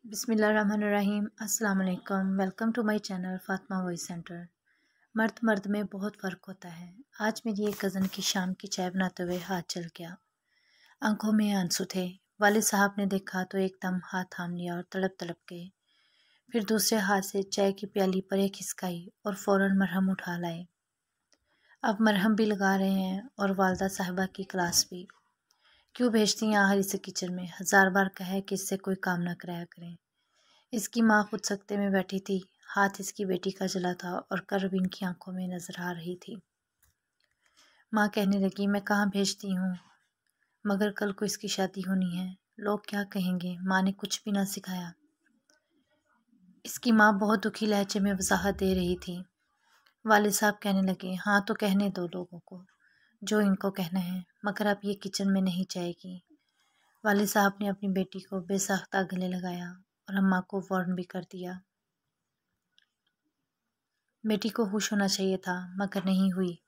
बिस्मिल्लाहिर्रहमानिर्रहीम। अस्सलाम वालेकुम। Welcome to my channel Fatima voice centre. मर्द में बहुत फ़र्क होता है। आज मेरी एक कज़न की शाम की चाय बनाते हुए हाथ जल गया। आंखों में आंसू थे। वालिद साहब ने देखा तो एकदम हाथ थाम लिया और तड़प तड़प गए। फिर दूसरे हाथ से चाय की प्याली परे खिसकाई और फ़ौरन मरहम उठा लाए। अब मरहम भी लगा रहे हैं और वालदा साहिबा की क्लास भी। क्यों भेजती हैं आखिर इसे किचन में? 1000 बार कहा है कि इससे कोई काम ना कराया करें। इसकी माँ खुद सख्ते में बैठी थी। हाथ इसकी बेटी का जला था और कर्ब इनकी आंखों में नजर आ रही थी। माँ कहने लगी, मैं कहाँ भेजती हूँ, मगर कल को इसकी शादी होनी है, लोग क्या कहेंगे। माँ ने कुछ भी ना सिखाया। इसकी माँ बहुत दुखी लहजे में वजाहत दे रही थी। वालिद साहब कहने लगे, हाँ तो कहने दो लोगों को जो इनको कहना है, मगर अब ये किचन में नहीं जाएगी। वालिद साहब ने अपनी बेटी को बेसाख्ता गले लगाया और अम्मा को वार्न भी कर दिया। बेटी को होश होना चाहिए था, मगर नहीं हुई।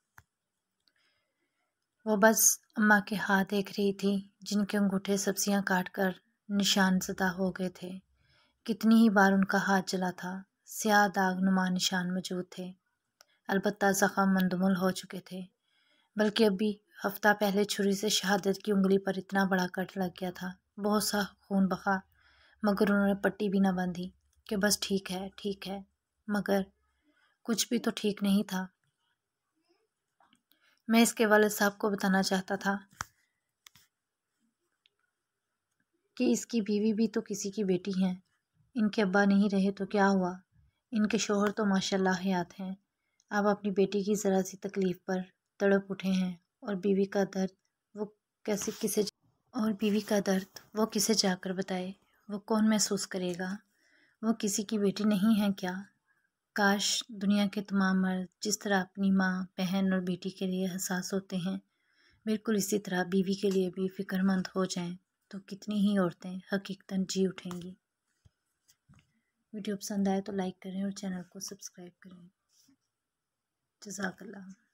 वो बस अम्मा के हाथ देख रही थी, जिनके अंगूठे सब्जियां काट कर निशान ज़दा हो गए थे। कितनी ही बार उनका हाथ जला था। स्याह दाग नुमा निशान मौजूद थे। अलबत्ता ज़ख्म मंदमुल हो चुके थे। बल्कि अभी हफ्ता पहले छुरी से शहादत की उंगली पर इतना बड़ा कट लग गया था। बहुत सा खून बहा, मगर उन्होंने पट्टी भी ना बांधी कि बस ठीक है, मगर कुछ भी तो ठीक नहीं था। मैं इसके वालिद साहब को बताना चाहता था कि इसकी बीवी भी तो किसी की बेटी हैं। इनके अब्बा नहीं रहे तो क्या हुआ, इनके शोहर तो माशाल्लाह हयात हैं। अब अपनी बेटी की ज़रा सी तकलीफ़ पर तड़प उठे हैं और बीवी का दर्द वो किसे जाकर बताए। वो कौन महसूस करेगा? वो किसी की बेटी नहीं है क्या? काश दुनिया के तमाम मर्द जिस तरह अपनी माँ, बहन और बेटी के लिए हसास होते हैं, बिल्कुल इसी तरह बीवी के लिए भी फ़िक्रमंद हो जाएं, तो कितनी ही औरतें हकीकतन जी उठेंगी। वीडियो पसंद आए तो लाइक करें और चैनल को सब्सक्राइब करें। जज़ाकल्लाह।